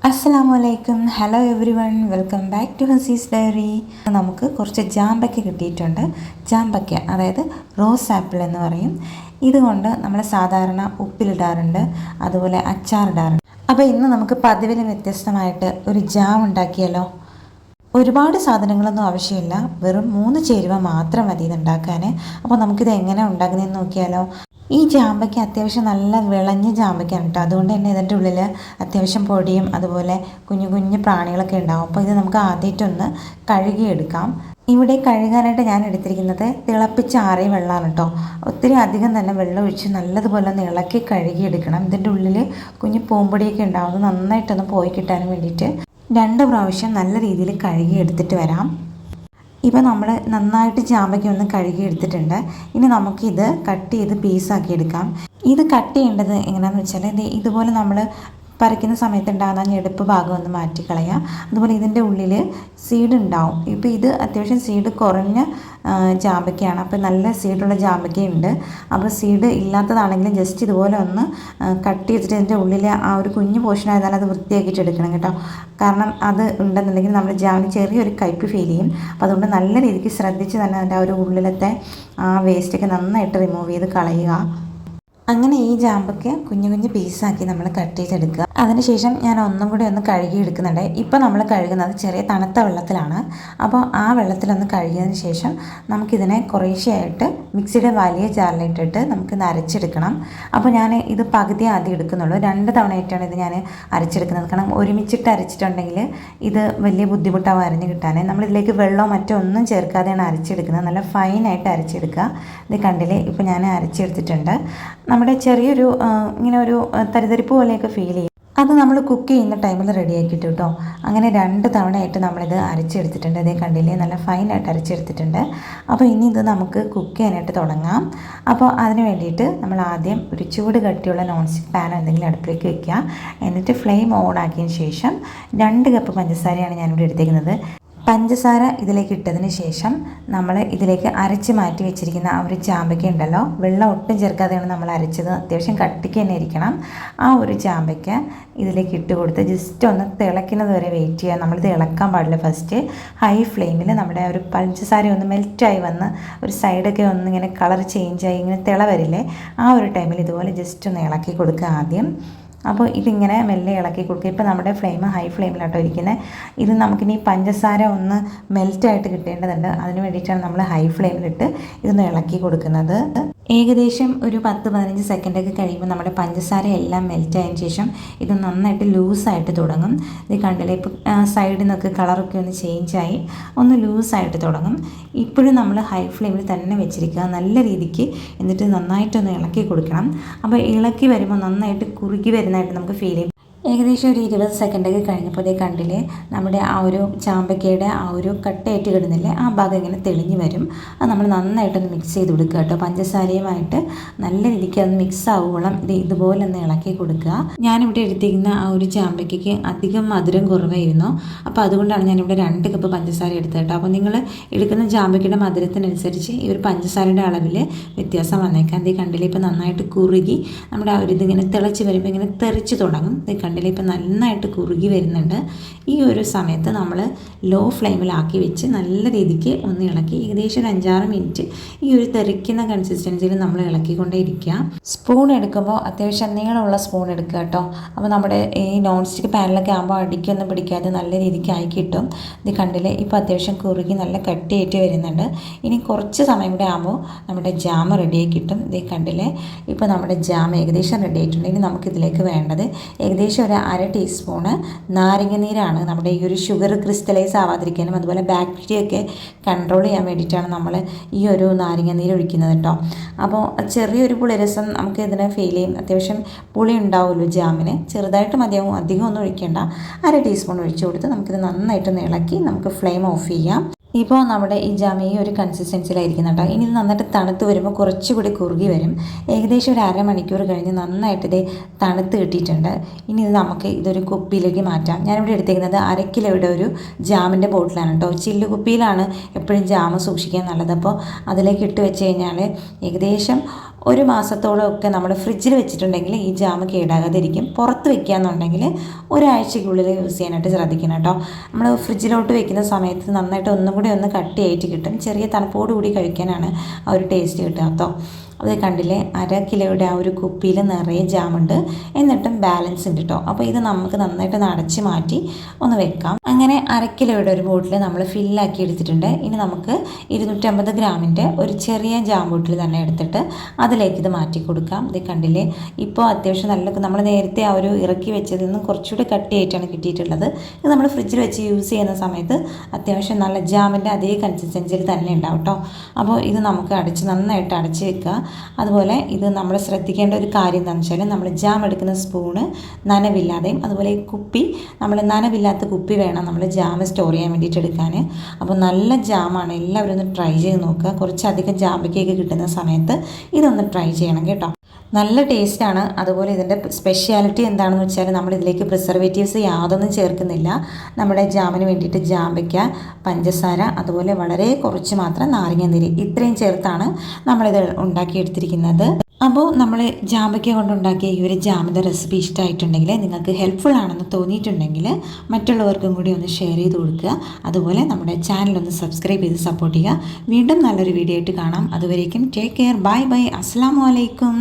അസ്സലാമലൈക്കും. Hello everyone, welcome back to Hasee's diary. നമുക്ക് കുറച്ച് ജാമ്പയ്ക്ക കിട്ടിയിട്ടുണ്ട്. ജാമ്പയ്ക്ക അതായത് റോസ് ആപ്പിൾ എന്ന് പറയും. ഇതുകൊണ്ട് നമ്മൾ സാധാരണ ഉപ്പിലിടാറുണ്ട്, അതുപോലെ അച്ചാറിടാറുണ്ട്. അപ്പോൾ ഇന്ന് നമുക്ക് പതിവിലും വ്യത്യസ്തമായിട്ട് ഒരു ജാം ഉണ്ടാക്കിയാലോ. ഒരുപാട് സാധനങ്ങളൊന്നും ആവശ്യമില്ല, വെറും 3 ചേരുവ മാത്രം മതി ഇതുണ്ടാക്കാൻ. അപ്പോൾ നമുക്കിത് എങ്ങനെ ഉണ്ടാക്കുന്നതെന്ന് നോക്കിയാലോ. ഈ ജാമ്പയ്ക്ക അത്യാവശ്യം നല്ല വിളഞ്ഞ ജാമ്പയ്ക്കാണ് കേട്ടോ. അതുകൊണ്ട് തന്നെ ഇതിൻ്റെ ഉള്ളിൽ അത്യാവശ്യം പൊടിയും അതുപോലെ കുഞ്ഞു കുഞ്ഞു പ്രാണികളൊക്കെ ഉണ്ടാവും. അപ്പോൾ ഇത് നമുക്ക് ആദ്യമായിട്ടൊന്ന് കഴുകിയെടുക്കാം. ഇവിടെ കഴുകാനായിട്ട് ഞാൻ എടുത്തിരിക്കുന്നത് തിളപ്പിച്ച ആറിയ വെള്ളമാണ് കേട്ടോ. ഒത്തിരി അധികം തന്നെ വെള്ളം ഒഴിച്ച് നല്ലതുപോലെ ഒന്ന് ഇളക്കി കഴുകിയെടുക്കണം. ഇതിൻ്റെ ഉള്ളിൽ കുഞ്ഞു പൂമ്പൊടിയൊക്കെ ഉണ്ടാവും, നന്നായിട്ടൊന്ന് പോയി കിട്ടാൻ വേണ്ടിയിട്ട് 2 പ്രാവശ്യം നല്ല രീതിയിൽ കഴുകി എടുത്തിട്ട് വരാം. ഇപ്പോൾ നമ്മൾ നന്നായിട്ട് ജാമ്പയ്ക്ക ഒന്ന് കഴുകി എടുത്തിട്ടുണ്ട്. ഇനി നമുക്കിത് കട്ട് ചെയ്ത് പീസാക്കി എടുക്കാം. ഇത് കട്ട് ചെയ്യേണ്ടത് എങ്ങനെയാണെന്ന് വെച്ചാൽ ഇതുപോലെ നമ്മൾ പറിക്കുന്ന സമയത്ത് ഉണ്ടാകുന്ന ഞെടുപ്പ് ഭാഗം ഒന്ന് മാറ്റിക്കളയുക. അതുപോലെ ഇതിൻ്റെ ഉള്ളിൽ സീഡ് ഉണ്ടാവും. ഇപ്പോൾ ഇത് അത്യാവശ്യം സീഡ് കുറഞ്ഞ ജാമ്പയ്ക്കയാണ്, അപ്പോൾ നല്ല സീഡുള്ള ജാമ്പയ്ക്കയുണ്ട്. അപ്പോൾ സീഡ് ഇല്ലാത്തതാണെങ്കിലും ജസ്റ്റ് ഇതുപോലെ ഒന്ന് കട്ട് ചെയ്തിട്ട് ഇതിൻ്റെ ഉള്ളിൽ ആ ഒരു കുഞ്ഞു പോർഷൻ ആയതാൽ അത് വൃത്തിയാക്കിയിട്ട് എടുക്കണം കേട്ടോ. കാരണം അത് ഉണ്ടെന്നുണ്ടെങ്കിൽ നമ്മുടെ ജാമിന് ചെറിയൊരു കയ്പ്പ് ഫീൽ ചെയ്യും. അപ്പോൾ അതുകൊണ്ട് നല്ല രീതിക്ക് ശ്രദ്ധിച്ച് തന്നെ അതിൻ്റെ ആ ഒരു ഉള്ളിലത്തെ ആ വേസ്റ്റൊക്കെ നന്നായിട്ട് റിമൂവ് ചെയ്ത് കളയുക. അങ്ങനെ ഈ ജാമ്പയ്ക്ക കുഞ്ഞു കുഞ്ഞു പീസാക്കി നമ്മൾ കട്ട് ചെയ്തെടുക്കുക. അതിനുശേഷം ഞാൻ ഒന്നും കൂടി ഒന്ന് കഴുകി എടുക്കുന്നുണ്ട്. ഇപ്പോൾ നമ്മൾ കഴുകുന്നത് ചെറിയ തണുത്ത വെള്ളത്തിലാണ്. അപ്പോൾ ആ വെള്ളത്തിലൊന്ന് കഴുകിയതിന് ശേഷം നമുക്കിതിനെ കുറേശ്ശെയായിട്ട് മിക്സിയുടെ വലിയ ജാറിലിട്ടിട്ട് നമുക്കിന്ന് അരച്ചെടുക്കണം. അപ്പോൾ ഞാൻ ഇത് പകുതി ആദ്യം എടുക്കുന്നുള്ളൂ. 2 തവണയായിട്ടാണ് ഇത് ഞാൻ അരച്ചെടുക്കുന്നത്. കാരണം ഒരുമിച്ചിട്ട് അരച്ചിട്ടുണ്ടെങ്കിൽ ഇത് വലിയ ബുദ്ധിമുട്ടാവും അരഞ്ഞ് കിട്ടാൻ. നമ്മളിതിലേക്ക് വെള്ളമോ മറ്റോ ഒന്നും ചേർക്കാതെയാണ് അരച്ചെടുക്കുന്നത്. നല്ല ഫൈനായിട്ട് അരച്ചെടുക്കുക. ഇത് കണ്ടില്ലേ, ഇപ്പോൾ ഞാൻ അരച്ചെടുത്തിട്ടുണ്ട്. നമ്മുടെ ചെറിയൊരു ഇങ്ങനെ ഒരു തരിതരിപ്പ് പോലെയൊക്കെ ഫീൽ ചെയ്യും. അത് നമ്മൾ കുക്ക് ചെയ്യുന്ന ടൈമിൽ റെഡിയാക്കിയിട്ട് കേട്ടോ. അങ്ങനെ 2 തവണയായിട്ട് നമ്മളിത് അരച്ചെടുത്തിട്ടുണ്ട്. അതേ കണ്ടില്ലേ, നല്ല ഫൈനായിട്ട് അരച്ചെടുത്തിട്ടുണ്ട്. അപ്പോൾ ഇനി ഇത് നമുക്ക് കുക്ക് ചെയ്യാനായിട്ട് തുടങ്ങാം. അപ്പോൾ അതിന് വേണ്ടിയിട്ട് നമ്മൾ ആദ്യം ഒരു ചൂട് കട്ടിയുള്ള നോൺ സ്റ്റിക്ക് പാനോ എന്തെങ്കിലും അടുപ്പിലേക്ക് വെക്കുക. എന്നിട്ട് ഫ്ലെയിം ഓൺ ആക്കിയതിന് ശേഷം 2 കപ്പ് പഞ്ചസാരയാണ് ഞാനിവിടെ എടുത്തേക്കുന്നത്. പഞ്ചസാര ഇതിലേക്ക് ഇട്ടതിന് ശേഷം നമ്മൾ ഇതിലേക്ക് അരച്ച് മാറ്റി വെച്ചിരിക്കുന്ന ആ ഒരു ജാമ്പയ്ക്ക ഉണ്ടല്ലോ, വെള്ളം ഒട്ടും ചേർക്കാതെയാണ് നമ്മൾ അരച്ചത്. അത്യാവശ്യം കട്ടിക്ക് തന്നെ ഇരിക്കണം. ആ ഒരു ജാമ്പയ്ക്ക ഇതിലേക്ക് ഇട്ട് കൊടുത്ത് ജസ്റ്റ് ഒന്ന് തിളയ്ക്കുന്നത് വരെ വെയിറ്റ് ചെയ്യുക. നമ്മളിത് ഇളക്കാൻ പാടില്ല. ഫസ്റ്റ് ഹൈ ഫ്ലെയിമിൽ നമ്മുടെ ഒരു പഞ്ചസാര ഒന്ന് മെൽറ്റായി വന്ന് ഒരു സൈഡൊക്കെ ഒന്ന് ഇങ്ങനെ കളർ ചേഞ്ചായി ഇങ്ങനെ തിള വരില്ലേ, ആ ഒരു ടൈമിൽ ഇതുപോലെ ജസ്റ്റ് ഒന്ന് ഇളക്കി കൊടുക്കുക ആദ്യം. അപ്പോൾ ഇതിങ്ങനെ മെല്ലെ ഇളക്കി കൊടുക്കുക. ഇപ്പോൾ നമ്മുടെ ഫ്ലെയിം ഹൈ ഫ്ലെയിമിലാട്ടോ ഇരിക്കുന്നത്. ഇത് നമുക്കിനി പഞ്ചസാര ഒന്ന് മെൽറ്റായിട്ട് കിട്ടേണ്ടതുണ്ട്. അതിന് വേണ്ടിയിട്ടാണ് നമ്മൾ ഹൈ ഫ്ലെയിമിലിട്ട് ഇതൊന്ന് ഇളക്കി കൊടുക്കുന്നത്. ഏകദേശം ഒരു 10-15 സെക്കൻഡൊക്കെ കഴിയുമ്പോൾ നമ്മുടെ പഞ്ചസാര എല്ലാം മെൽറ്റായതിന് ശേഷം ഇത് നന്നായിട്ട് ലൂസായിട്ട് തുടങ്ങും. ഇത് കണ്ടില്ലേ, ഇപ്പോൾ സൈഡിൽ നിന്നൊക്കെ കളറൊക്കെ ഒന്ന് ചേഞ്ചായി ഒന്ന് ലൂസായിട്ട് തുടങ്ങും. ഇപ്പോഴും നമ്മൾ ഹൈ ഫ്ലെയിമിൽ തന്നെ വെച്ചിരിക്കുക നല്ല രീതിക്ക്. എന്നിട്ട് നന്നായിട്ടൊന്ന് ഇളക്കി കൊടുക്കണം. അപ്പോൾ ഇളക്കി വരുമ്പോൾ നന്നായിട്ട് കുറുകി വരുന്നതായിട്ട് നമുക്ക് ഫീൽ ചെയ്യും. ഏകദേശം ഒരു 20 സെക്കൻഡൊക്കെ കഴിഞ്ഞപ്പോൾ കണ്ടില്ലേ, നമ്മുടെ ആ ഒരു ചാമ്പയ്ക്കയുടെ ആ ഒരു കട്ടയായിട്ട് കിടുന്നില്ലേ, ആ ഭാഗം ഇങ്ങനെ തെളിഞ്ഞ് വരും. അത് നമ്മൾ നന്നായിട്ടൊന്ന് മിക്സ് ചെയ്ത് കൊടുക്കുക കേട്ടോ. പഞ്ചസാരയുമായിട്ട് നല്ല രീതിക്ക് അത് മിക്സ് ആവുകയോളം ഇതുപോലെ ഒന്ന് ഇളക്കി കൊടുക്കുക. ഞാനിവിടെ എടുത്തിരിക്കുന്ന ആ ഒരു ചാമ്പയ്ക്കയ്ക്ക് അധികം മധുരം കുറവായിരുന്നു. അപ്പോൾ അതുകൊണ്ടാണ് ഞാനിവിടെ 2 കപ്പ് പഞ്ചസാര എടുത്തത് കേട്ടോ. അപ്പോൾ നിങ്ങൾ എടുക്കുന്ന ചാമ്പയ്ക്കയുടെ മധുരത്തിനനുസരിച്ച് ഈ ഒരു പഞ്ചസാരയുടെ അളവിൽ വ്യത്യാസം വന്നേക്കാം. ഇത് കണ്ടില്ലേ, ഇപ്പോൾ നന്നായിട്ട് കുറുകി നമ്മുടെ ആ ഒരു ഇതിങ്ങനെ തിളച്ച് വരുമ്പോൾ ഇങ്ങനെ തെറിച്ച് തുടങ്ങും. ഇത് കണ്ടില്ലേ, ഇപ്പോൾ നന്നായിട്ട് കുറുകി വരുന്നുണ്ട്. ഈ ഒരു സമയത്ത് നമ്മൾ ലോ ഫ്ലെയിമിലാക്കി വെച്ച് നല്ല രീതിക്ക് ഒന്ന് ഇളക്കി ഏകദേശം ഒരു 5-6 മിനിറ്റ് ഈ ഒരു തെറിക്കുന്ന കൺസിസ്റ്റൻസിയിൽ നമ്മൾ ഇളക്കിക്കൊണ്ടേ ഇരിക്കുക. സ്പൂൺ എടുക്കുമ്പോൾ അത്യാവശ്യം നീളമുള്ള സ്പൂൺ എടുക്കുക കേട്ടോ. അപ്പോൾ നമ്മുടെ ഈ നോൺ സ്റ്റിക്ക് പാനിലൊക്കെ ആകുമ്പോൾ അടിക്കൊന്നും പിടിക്കാതെ നല്ല രീതിക്ക് ആയി കിട്ടും. ഇത് കണ്ടില്ലേ, ഇപ്പോൾ അത്യാവശ്യം കുറുകി നല്ല കട്ടിയായിട്ട് വരുന്നുണ്ട്. ഇനി കുറച്ച് സമയം കൂടെ ആകുമ്പോൾ നമ്മുടെ ജാം റെഡിയായി കിട്ടും. ഇത് കണ്ടില്ലേ, ഇപ്പോൾ നമ്മുടെ ജാം ഏകദേശം റെഡി ആയിട്ടുണ്ട്. ഇനി നമുക്കിതിലേക്ക് വേണ്ടത് ഏകദേശം ഒരു 1/2 ടീസ്പൂണ് നാരങ്ങനീരാണ്. നമ്മുടെ ഈ ഒരു ഷുഗർ ക്രിസ്റ്റലൈസ് ആവാതിരിക്കാനും അതുപോലെ ബാക്ടീരിയ ഒക്കെ കൺട്രോൾ ചെയ്യാൻ വേണ്ടിയിട്ടാണ് നമ്മൾ ഈ ഒരു നാരങ്ങനീര് ഒഴിക്കുന്നത് കേട്ടോ. അപ്പോൾ ചെറിയൊരു പുളിരസം നമുക്ക് ഇതിനെ ഫീൽ ചെയ്യും. അത്യാവശ്യം പുളി ഉണ്ടാവുമല്ലോ ജാമിന്, ചെറുതായിട്ട് മതിയാവും, അധികം ഒന്നും ഒഴിക്കേണ്ട. 1/2 ടീസ്പൂൺ ഒഴിച്ച് കൊടുത്ത് നമുക്കിത് നന്നായിട്ടൊന്ന് ഇളക്കി നമുക്ക് ഫ്ലെയിം ഓഫ് ചെയ്യാം. ഇപ്പോൾ നമ്മുടെ ഈ ജാം ഈ ഒരു കൺസിസ്റ്റൻസിയിലായിരിക്കും കേട്ടോ. ഇനി ഇത് നന്നായിട്ട് തണുത്ത് വരുമ്പോൾ കുറച്ചുകൂടി കുറുകി വരും. ഏകദേശം ഒരു 1/2 മണിക്കൂർ കഴിഞ്ഞ് നന്നായിട്ട് ഇത് തണുത്ത് കിട്ടിയിട്ടുണ്ട്. ഇനി ഇത് നമുക്ക് ഇതൊരു കുപ്പിയിലേക്ക് മാറ്റാം. ഞാനിവിടെ എടുത്തിരിക്കുന്നത് 1 കിലോയുടെ ഒരു ജാമിൻ്റെ ബോട്ടിലാണ് കേട്ടോ. ചില്ല് കുപ്പിയിലാണ് എപ്പോഴും ജാം സൂക്ഷിക്കാൻ നല്ലത്. അപ്പോൾ അതിലേക്ക് ഇട്ട് വെച്ച് കഴിഞ്ഞാൽ ഏകദേശം ഒരു മാസത്തോളമൊക്കെ നമ്മൾ ഫ്രിഡ്ജിൽ വെച്ചിട്ടുണ്ടെങ്കിൽ ഈ ജാം കേടാകാതിരിക്കും. പുറത്ത് വെക്കുകയെന്നുണ്ടെങ്കിൽ ഒരാഴ്ചയ്ക്കുള്ളിൽ യൂസ് ചെയ്യാനായിട്ട് ശ്രദ്ധിക്കണം കേട്ടോ. നമ്മൾ ഫ്രിഡ്ജിലോട്ട് വെക്കുന്ന സമയത്ത് നന്നായിട്ട് ഒന്നും കൂടി ഒന്ന് കട്ടിയായിട്ട് കിട്ടും. ചെറിയ തണുപ്പോടുകൂടി കഴിക്കാനാണ് ആ ഒരു ടേസ്റ്റ് കിട്ടുക കേട്ടോ. അത് കണ്ടില്ലേ, 1/2 കിലോയുടെ ആ ഒരു കുപ്പിയിൽ നിറയെ ജാമുണ്ട്, എന്നിട്ടും ബാലൻസ് ഉണ്ട് കേട്ടോ. അപ്പോൾ ഇത് നമുക്ക് നന്നായിട്ട് അടച്ച് മാറ്റി ഒന്ന് വെക്കാം. അങ്ങനെ 1/2 കിലോയുടെ ഒരു ബോട്ടിൽ നമ്മൾ ഫില്ലാക്കി എടുത്തിട്ടുണ്ട്. ഇനി നമുക്ക് 250 ഗ്രാമിൻ്റെ ഒരു ചെറിയ ജാം ബോട്ടിൽ തന്നെ എടുത്തിട്ട് അതിലേക്ക് ഇത് മാറ്റി കൊടുക്കാം. ഇത് കണ്ടില്ലേ, ഇപ്പോൾ അത്യാവശ്യം നല്ല നമ്മൾ നേരത്തെ ആ ഒരു ഇറക്കി വെച്ചതിൽ നിന്നും കുറച്ചുകൂടി കട്ടിയായിട്ടാണ് കിട്ടിയിട്ടുള്ളത്. ഇത് നമ്മൾ ഫ്രിഡ്ജിൽ വെച്ച് യൂസ് ചെയ്യുന്ന സമയത്ത് അത്യാവശ്യം നല്ല ജാമിൻ്റെ അതേ കൺസിസ്റ്റൻസിയിൽ തന്നെ ഉണ്ടാവും കേട്ടോ. അപ്പോൾ ഇത് നമുക്ക് നന്നായിട്ട് അടച്ച് വെക്കുക. അതുപോലെ ഇത് നമ്മൾ ശ്രദ്ധിക്കേണ്ട ഒരു കാര്യം എന്താണെന്ന് വെച്ചാൽ, നമ്മൾ ജാം എടുക്കുന്ന സ്പൂണ് നനവില്ലാതെയും, അതുപോലെ ഈ കുപ്പി നമ്മൾ നനവില്ലാത്ത കുപ്പി വേണം നമ്മൾ ജാം സ്റ്റോർ ചെയ്യാൻ വേണ്ടിയിട്ട് എടുക്കാൻ. അപ്പോൾ നല്ല ജാമാണ്, എല്ലാവരും ഒന്ന് ട്രൈ ചെയ്ത് നോക്കുക. കുറച്ചധികം ജാമ്പയ്ക്കൊക്കെ കിട്ടുന്ന സമയത്ത് ഇതൊന്ന് ട്രൈ ചെയ്യണം കേട്ടോ. നല്ല ടേസ്റ്റാണ്. അതുപോലെ ഇതിൻ്റെ സ്പെഷ്യാലിറ്റി എന്താണെന്ന് വെച്ചാൽ, നമ്മൾ ഇതിലേക്ക് പ്രിസർവേറ്റീവ്സ് യാതൊന്നും ചേർക്കുന്നില്ല. നമ്മുടെ ജാമിന് വേണ്ടിയിട്ട് ജാമ്പയ്ക്ക, പഞ്ചസാര, അതുപോലെ വളരെ കുറച്ച് മാത്രം നാരങ്ങാനീര്, ഇത്രയും ചേർത്താണ് നമ്മളിത് ഉണ്ടാക്കിയെടുത്തിരിക്കുന്നത്. അപ്പോൾ നമ്മൾ ജാമ്പയ്ക്ക കൊണ്ടുണ്ടാക്കിയ ഈ ഒരു ജാമിൻ്റെ റെസിപ്പി ഇഷ്ടമായിട്ടുണ്ടെങ്കിൽ, നിങ്ങൾക്ക് ഹെൽപ്ഫുൾ ആണെന്ന് തോന്നിയിട്ടുണ്ടെങ്കിൽ മറ്റുള്ളവർക്കും കൂടി ഒന്ന് ഷെയർ ചെയ്ത് കൊടുക്കുക. അതുപോലെ നമ്മുടെ ചാനലൊന്ന് സബ്സ്ക്രൈബ് ചെയ്ത് സപ്പോർട്ട് ചെയ്യുക. വീണ്ടും നല്ലൊരു വീഡിയോ ആയിട്ട് കാണാം. അതുവരേക്കും ടേക്ക് കെയർ, ബൈ ബൈ, അസ്സലാമു അലൈക്കും.